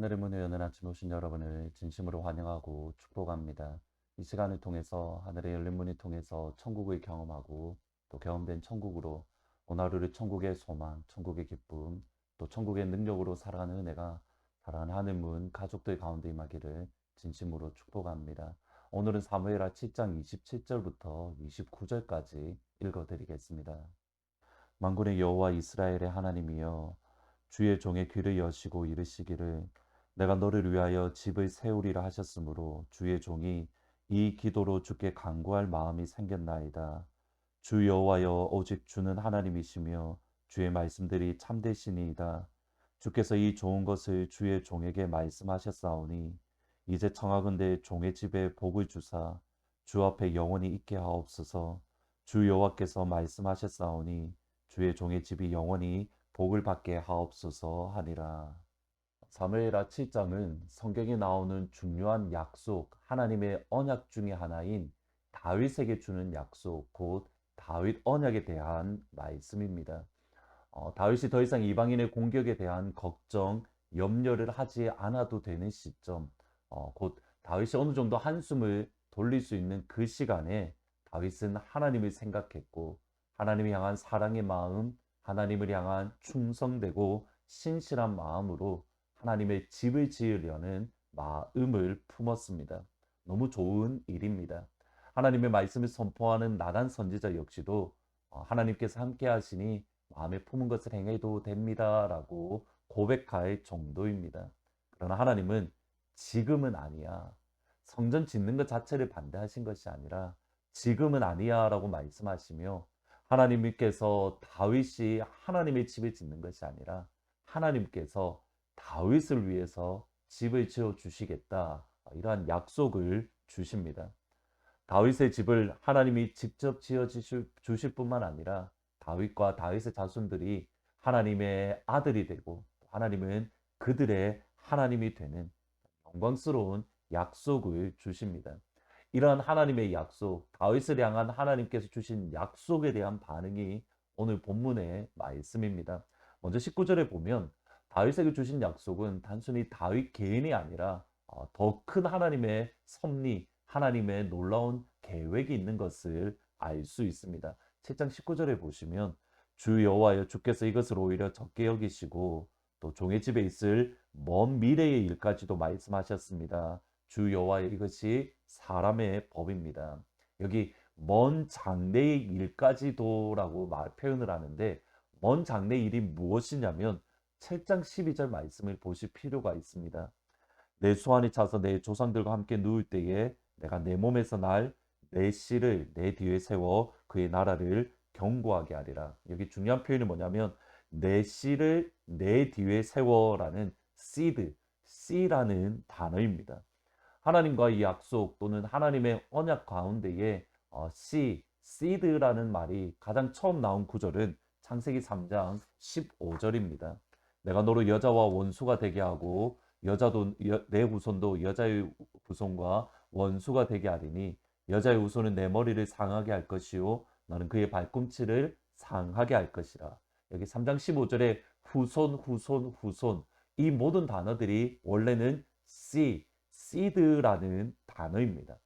하늘의 문을 여는 아침 오신 여러분을 진심으로 환영하고 축복합니다. 이 시간을 통해서 하늘의 열린 문을 통해서 천국을 경험하고 또 경험된 천국으로 오늘 하루를 천국의 소망, 천국의 기쁨, 또 천국의 능력으로 살아가는 은혜가 사랑하는 하늘문 가족들 가운데 임하기를 진심으로 축복합니다. 오늘은 사무엘하 7장 27절부터 29절까지 읽어드리겠습니다. 만군의 여호와 이스라엘의 하나님이여, 주의 종의 귀를 여시고 이르시기를 내가 너를 위하여 집을 세우리라 하셨으므로 주의 종이 이 기도로 주께 간구할 마음이 생겼나이다. 주 여호와여, 오직 주는 하나님이시며 주의 말씀들이 참되시니이다. 주께서 이 좋은 것을 주의 종에게 말씀하셨사오니 이제 청하건대 종의 집에 복을 주사 주 앞에 영원히 있게 하옵소서. 주 여호와께서 말씀하셨사오니 주의 종의 집이 영원히 복을 받게 하옵소서 하니라. 사무엘하 7장은 성경에 나오는 중요한 약속, 하나님의 언약 중의 하나인 다윗에게 주는 약속, 곧 다윗 언약에 대한 말씀입니다. 다윗이 더 이상 이방인의 공격에 대한 걱정, 염려를 하지 않아도 되는 시점, 곧 다윗이 어느 정도 한숨을 돌릴 수 있는 그 시간에 다윗은 하나님을 생각했고 하나님을 향한 사랑의 마음, 하나님을 향한 충성되고 신실한 마음으로 하나님의 집을 지으려는 마음을 품었습니다. 너무 좋은 일입니다. 하나님의 말씀을 선포하는 나단 선지자 역시도 하나님께서 함께 하시니 마음에 품은 것을 행해도 됩니다라고 고백할 정도입니다. 그러나 하나님은 지금은 아니야, 성전 짓는 것 자체를 반대하신 것이 아니라 지금은 아니야라고 말씀하시며, 하나님께서 다윗이 하나님의 집을 짓는 것이 아니라 하나님께서 다윗을 위해서 집을 지어 주시겠다, 이러한 약속을 주십니다. 다윗의 집을 하나님이 직접 지어 주실 뿐만 아니라 다윗과 다윗의 자손들이 하나님의 아들이 되고 하나님은 그들의 하나님이 되는 영광스러운 약속을 주십니다. 이러한 하나님의 약속, 다윗을 향한 하나님께서 주신 약속에 대한 반응이 오늘 본문의 말씀입니다. 먼저 19절에 보면 다윗에게 주신 약속은 단순히 다윗 개인이 아니라 더 큰 하나님의 섭리, 하나님의 놀라운 계획이 있는 것을 알 수 있습니다. 7장 19절에 보시면 주 여호와여, 주께서 이것을 오히려 적게 여기시고 또 종의 집에 있을 먼 미래의 일까지도 말씀하셨습니다. 주 여호와여, 이것이 사람의 법입니다. 여기 먼 장래의 일까지도라고 표현을 하는데, 먼 장래 일이 무엇이냐면 7장 12절 말씀을 보실 필요가 있습니다. 내 수완이 차서 내 조상들과 함께 누울 때에 내가 내 몸에서 날 내 씨를 내 뒤에 세워 그의 나라를 견고하게 하리라. 여기 중요한 표현이 뭐냐면 내 씨를 내 뒤에 세워라는 seed, 씨라는 단어입니다. 하나님과의 약속 또는 하나님의 언약 가운데에 seed라는 말이 가장 처음 나온 구절은 창세기 3장 15절입니다. 내가 너로 여자와 원수가 되게 하고 여자도 내 후손도 여자의 후손과 원수가 되게 하리니 여자의 후손은 내 머리를 상하게 할 것이요 나는 그의 발꿈치를 상하게 할 것이라. 여기 3장 15절에 후손 이 모든 단어들이 원래는 seed라는 단어입니다.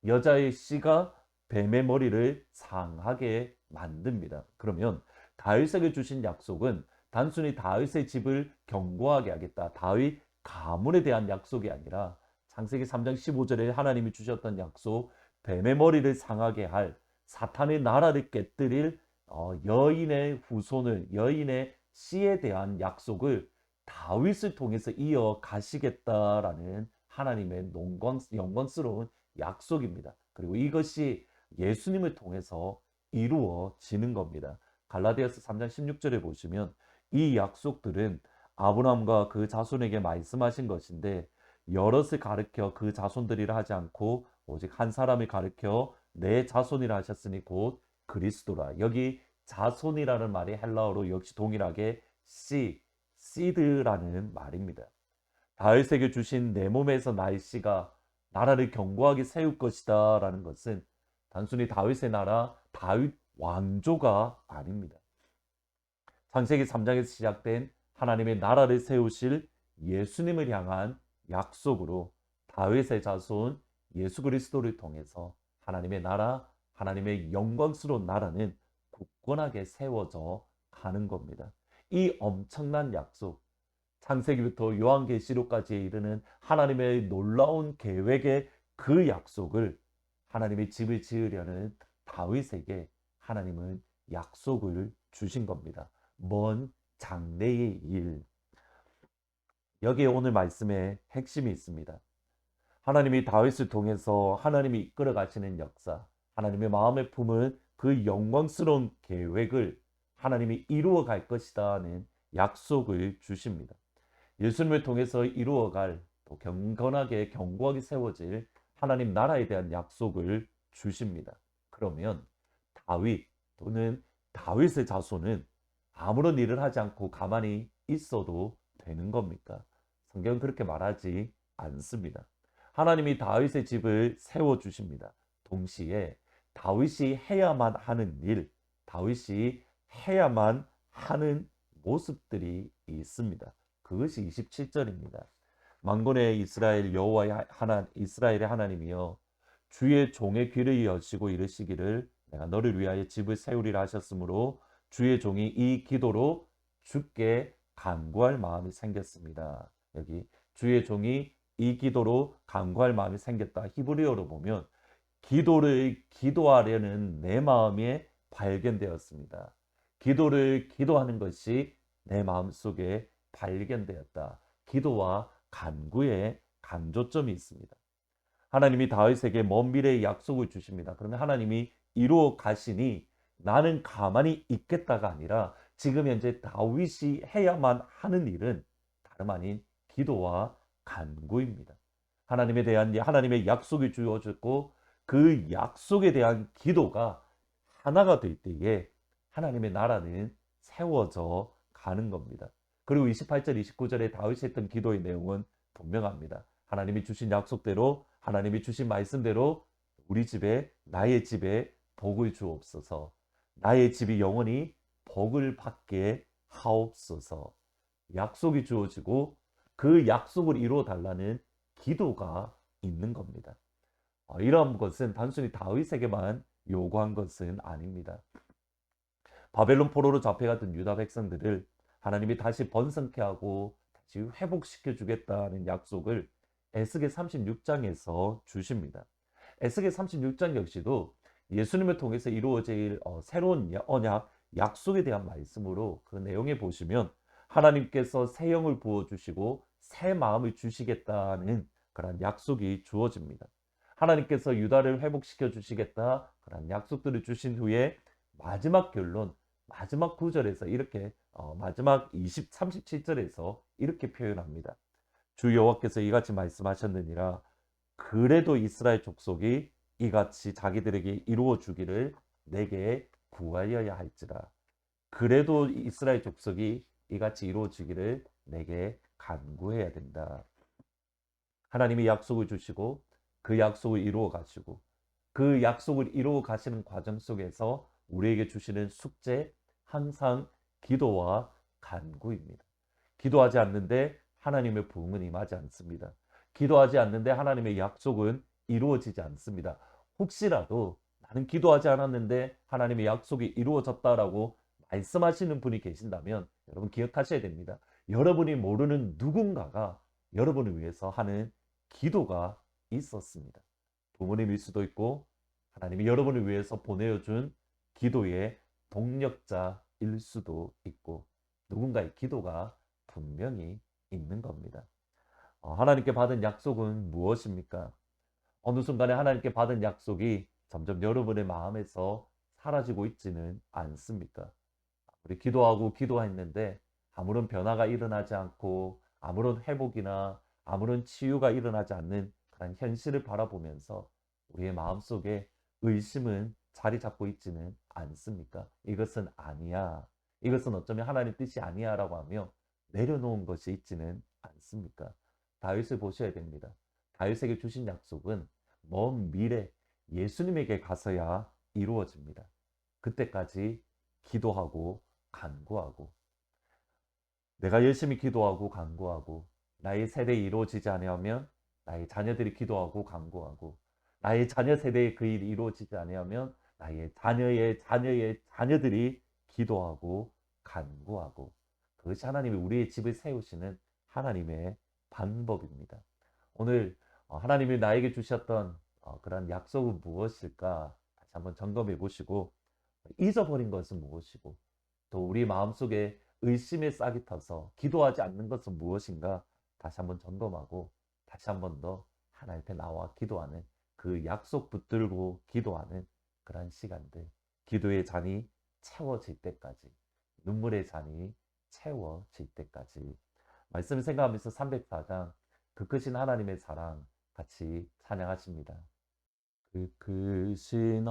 여자의 씨가 뱀의 머리를 상하게 만듭니다. 그러면 다윗에게 주신 약속은 단순히 다윗의 집을 견고하게 하겠다, 다윗 가문에 대한 약속이 아니라 창세기 3장 15절에 하나님이 주셨던 약속, 뱀의 머리를 상하게 할, 사탄의 나라를 깨뜨릴 여인의 후손을, 여인의 씨에 대한 약속을 다윗을 통해서 이어가시겠다라는 하나님의 영광스러운 약속입니다. 그리고 이것이 예수님을 통해서 이루어지는 겁니다. 갈라디아서 3장 16절에 보시면 이 약속들은 아브라함과 그 자손에게 말씀하신 것인데 여럿을 가르켜 그 자손들이라 하지 않고 오직 한 사람을 가르켜 내 자손이라 하셨으니 곧 그리스도라. 여기 자손이라는 말이 헬라어로 역시 동일하게 seed라는 말입니다. 다윗에게 주신 내 몸에서 나의 씨가 나라를 견고하게 세울 것이다 라는 것은 단순히 다윗의 나라, 다윗 왕조가 아닙니다. 창세기 3장에서 시작된 하나님의 나라를 세우실 예수님을 향한 약속으로 다윗의 자손 예수 그리스도를 통해서 하나님의 나라, 하나님의 영광스러운 나라는 굳건하게 세워져 가는 겁니다. 이 엄청난 약속, 창세기부터 요한계시록까지 이르는 하나님의 놀라운 계획의 그 약속을 하나님의 집을 지으려는 다윗에게 하나님은 약속을 주신 겁니다. 먼 장래의 일. 여기에 오늘 말씀의 핵심이 있습니다. 하나님이 다윗을 통해서 하나님이 이끌어 가시는 역사, 하나님의 마음에 품은 그 영광스러운 계획을 하나님이 이루어 갈 것이다는 약속을 주십니다. 예수님을 통해서 이루어갈 또 경건하게 견고하게 세워질 하나님 나라에 대한 약속을 주십니다. 그러면 다윗 또는 다윗의 자손은 아무런 일을 하지 않고 가만히 있어도 되는 겁니까? 성경은 그렇게 말하지 않습니다. 하나님이 다윗의 집을 세워주십니다. 동시에 다윗이 해야만 하는 일, 다윗이 해야만 하는 모습들이 있습니다. 그것이 27절입니다. 만군의 이스라엘 여호와의 이스라엘의 하나님이여 주의 종의 귀를 여시고 이르시기를 내가 너를 위하여 집을 세우리라 하셨으므로 주의 종이 이 기도로 주께 간구할 마음이 생겼습니다. 여기 주의 종이 이 기도로 간구할 마음이 생겼다. 히브리어로 보면 기도를 기도하려는 내 마음에 발견되었습니다. 기도를 기도하는 것이 내 마음속에 발견되었다. 기도와 간구의 강조점이 있습니다. 하나님이 다윗에게 먼 미래의 약속을 주십니다. 그러면 하나님이 이루어 가시니 나는 가만히 있겠다가 아니라 지금 현재 다윗이 해야만 하는 일은 다름 아닌 기도와 간구입니다. 하나님에 대한 하나님의 약속이 주어졌고 그 약속에 대한 기도가 하나가 될 때에 하나님의 나라는 세워져 가는 겁니다. 그리고 28절, 29절에 다윗이 했던 기도의 내용은 분명합니다. 하나님이 주신 약속대로, 하나님이 주신 말씀대로 우리 집에, 나의 집에 복을 주옵소서. 나의 집이 영원히 복을 받게 하옵소서. 약속이 주어지고 그 약속을 이루어 달라는 기도가 있는 겁니다. 이러한 것은 단순히 다윗에게만 요구한 것은 아닙니다. 바벨론 포로로 잡혀갔던 유다 백성들을 하나님이 다시 번성케 하고 다시 회복시켜 주겠다는 약속을 에스겔 36장에서 주십니다. 에스겔 36장 역시도 예수님을 통해서 이루어질 새로운 언약, 약속에 대한 말씀으로 그 내용에 보시면 하나님께서 새 영을 부어주시고 새 마음을 주시겠다는 그런 약속이 주어집니다. 하나님께서 유다를 회복시켜 주시겠다 그런 약속들을 주신 후에 마지막 결론, 마지막 구절에서 이렇게 마지막 37절에서 이렇게 표현합니다. 주 여호와께서 이같이 말씀하셨느니라. 그래도 이스라엘 족속이 이같이 자기들에게 이루어 주기를 내게 구하여야 할지라. 그래도 이스라엘 족속이 이같이 이루어 주기를 내게 간구해야 된다. 하나님이 약속을 주시고 그 약속을 이루어 가시고 그 약속을 이루어 가시는 과정 속에서 우리에게 주시는 숙제, 항상 기도와 간구입니다. 기도하지 않는데 하나님의 부흥은 임하지 않습니다. 기도하지 않는데 하나님의 약속은 이루어지지 않습니다. 혹시라도 나는 기도하지 않았는데 하나님의 약속이 이루어졌다라고 말씀하시는 분이 계신다면 여러분 기억하셔야 됩니다. 여러분이 모르는 누군가가 여러분을 위해서 하는 기도가 있었습니다. 부모님일 수도 있고 하나님이 여러분을 위해서 보내준 기도의 동력자일 수도 있고 누군가의 기도가 분명히 있는 겁니다. 하나님께 받은 약속은 무엇입니까? 어느 순간에 하나님께 받은 약속이 점점 여러분의 마음에서 사라지고 있지는 않습니까? 우리 기도하고 기도했는데 아무런 변화가 일어나지 않고 아무런 회복이나 아무런 치유가 일어나지 않는 그런 현실을 바라보면서 우리의 마음속에 의심은 자리 잡고 있지는 않습니까? 이것은 아니야. 이것은 어쩌면 하나님 뜻이 아니야 라고 하며 내려놓은 것이 있지는 않습니까? 다윗을 보셔야 됩니다. 다윗에게 주신 약속은 먼 미래 예수님에게 가서야 이루어집니다. 그때까지 기도하고 간구하고 내가 열심히 기도하고 간구하고 나의 세대에 이루어지지 아니하면 나의 자녀들이 기도하고 간구하고, 나의 자녀 세대에 그 일이 이루어지지 아니하면 나의 자녀의 자녀의 자녀들이 기도하고 간구하고. 그것이 하나님이 우리의 집을 세우시는 하나님의 방법입니다. 오늘 하나님이 나에게 주셨던 그런 약속은 무엇일까 다시 한번 점검해 보시고, 잊어버린 것은 무엇이고, 또 우리 마음속에 의심의 싹이 터서 기도하지 않는 것은 무엇인가 다시 한번 점검하고, 다시 한번 더 하나님 앞에 나와 기도하는, 그 약속 붙들고 기도하는 그러한 시간들, 기도의 잔이 채워질 때까지, 눈물의 잔이 채워질 때까지. 말씀 생각하면서 304장 그 크신 하나님의 사랑 같이 찬양하십니다. 그 크신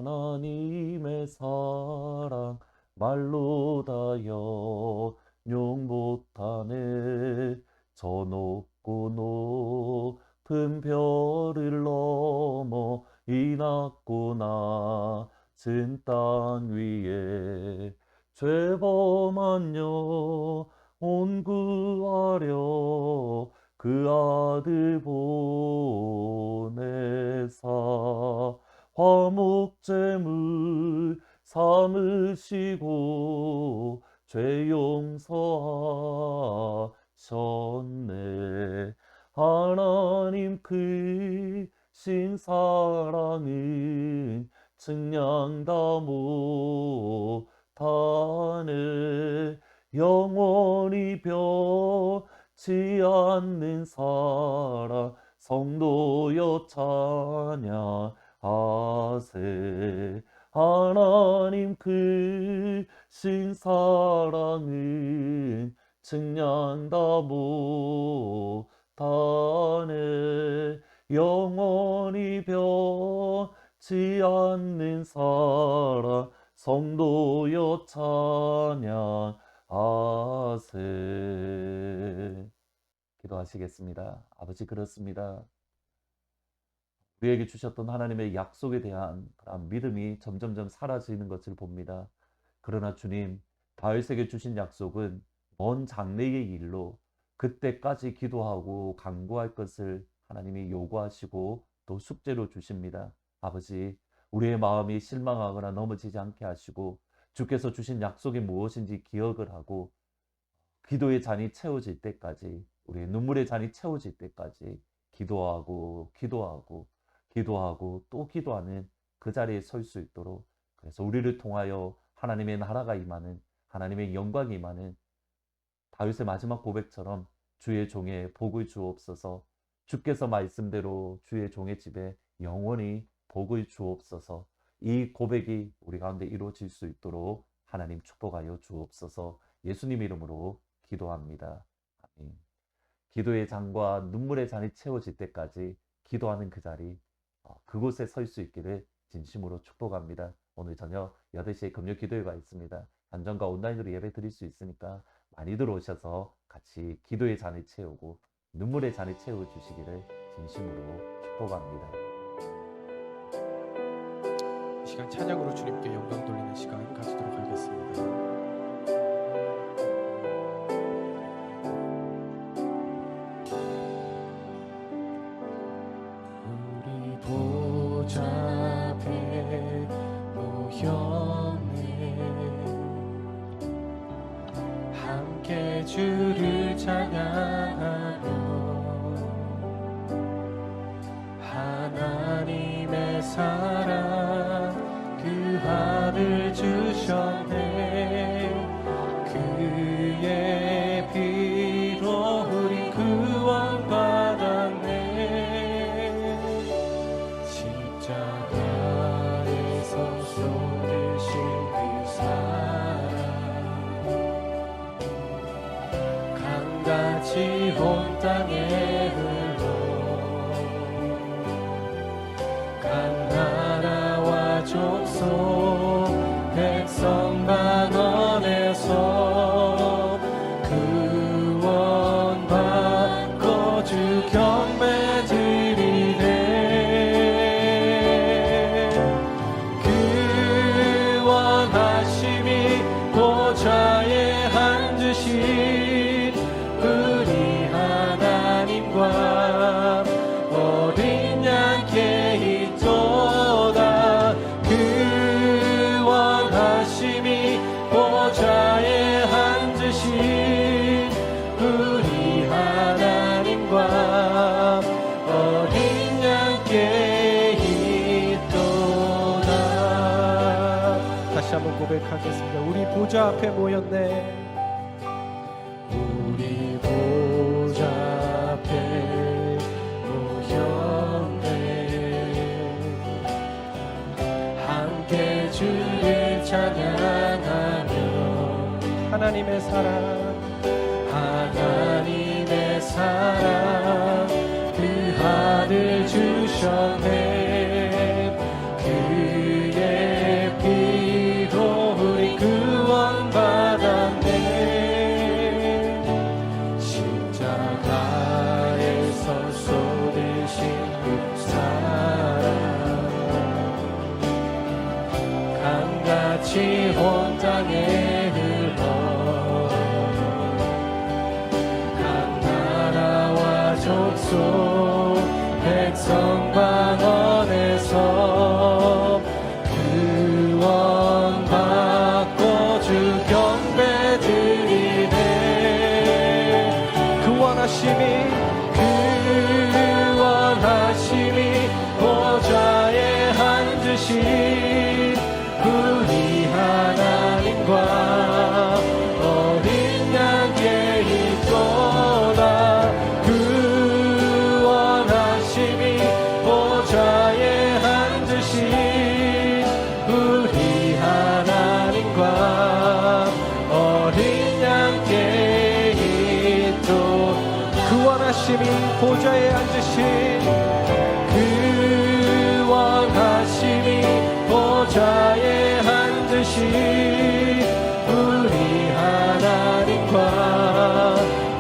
하나님의 사랑 말로 다 연용 못하네. 저 높고 높은 별을 넘어 이 낮고 낮은 땅 위에 죄범한 영혼 구하려 그 아들 보내사 화목제물 삼으시고 죄 용서하셨네. 하나님 크신 사랑은 측량다 못하네. 영원히 변치 않는 사랑 성도여 찬양하세. 하나님 크신 사랑은 측량다 못하네. 영원히 변치 않는 사랑 성도여 찬양하세. 기도하시겠습니다. 아버지, 그렇습니다. 우리에게 주셨던 하나님의 약속에 대한 그런 믿음이 점점점 사라지는 것을 봅니다. 그러나 주님, 다윗에게 주신 약속은 먼 장래의 일로 그때까지 기도하고 간구할 것을 하나님이 요구하시고 또 숙제로 주십니다. 아버지, 우리의 마음이 실망하거나 넘어지지 않게 하시고, 주께서 주신 약속이 무엇인지 기억을 하고, 기도의 잔이 채워질 때까지, 우리의 눈물의 잔이 채워질 때까지 기도하고 기도하고 기도하고 또 기도하는 그 자리에 설 수 있도록, 그래서 우리를 통하여 하나님의 나라가 임하는, 하나님의 영광이 임하는 다윗의 마지막 고백처럼 주의 종에 복을 주옵소서. 주께서 말씀대로 주의 종의 집에 영원히 복을 주옵소서. 이 고백이 우리 가운데 이루어질 수 있도록 하나님 축복하여 주옵소서. 예수님 이름으로 기도합니다. 아멘. 기도의 잔과 눈물의 잔이 채워질 때까지 기도하는 그 자리, 그곳에 설 수 있기를 진심으로 축복합니다. 오늘 저녁 8시에 금요 기도회가 있습니다. 현장과 온라인으로 예배 드릴 수 있으니까 많이들 오셔서 같이 기도의 잔을 채우고 눈물의 잔을 채워주시기를 진심으로 축복합니다. 이 시간 찬양으로 주님께 영광 돌리는 시간 가지도록 하겠습니다. 우리 보좌 앞에 모였네. 함께 주를 찬양하며 하나님의 사랑 그 아들 주셨네. 그의 피로 우리 구원 받았네. 십자가에서 쏟으신 그 사랑 강같이 다시 한번 고백하겠습니다. 우리 보좌 앞에 모였네. 우리 보좌 앞에 모였네. 함께 주를 찬양하며 하나님의 사랑, 하나님의 사랑 그 아들 주셨네. 그의 피로 우리 구원받았네. 십자가에서 쏟으신 그 사랑 강같이 온 땅에 흘러 각 나라와 족속 백성 방언에서 구원받고 주 경배 드리네. 구원하심이 보좌에 앉으신 우리 하나님과 어린 양께 있도다. 구원하심이 보좌에 앉으신 우리 하나님과 어린 양께 있도. 구원하심이 보좌에 앉으신, 구원하심이 보좌에 앉으신 우리 하나님과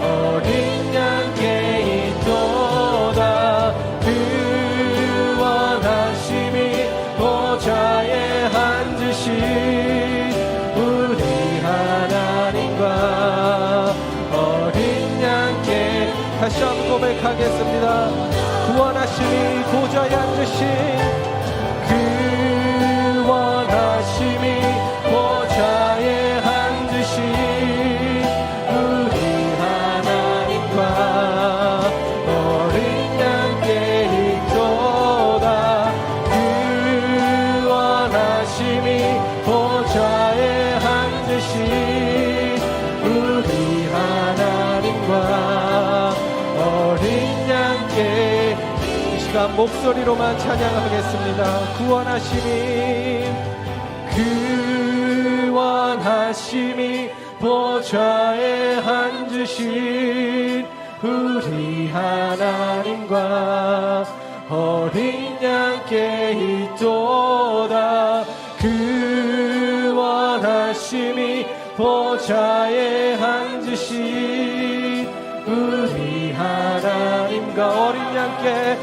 어린 양께 있도다. 구원하심이 보좌에 앉으신 우리 하나님과 어린 양께. 다시 한번 고백하겠습니다. 구원하심이 보좌에 앉으신, 구원하심이 보좌에 앉으신 우리 하나님과 어린 양께 있도다. 구원하심이 보좌에 앉으신 우리 하나님과 어린 양께. 이 시간 목소리로만 찬양하겠습니다. 구원하심이 보좌에 앉으신 우리 하나님과 어린 양께 있도다. 구원하심이 보좌에 앉으신 우리 하나님과 어린 양께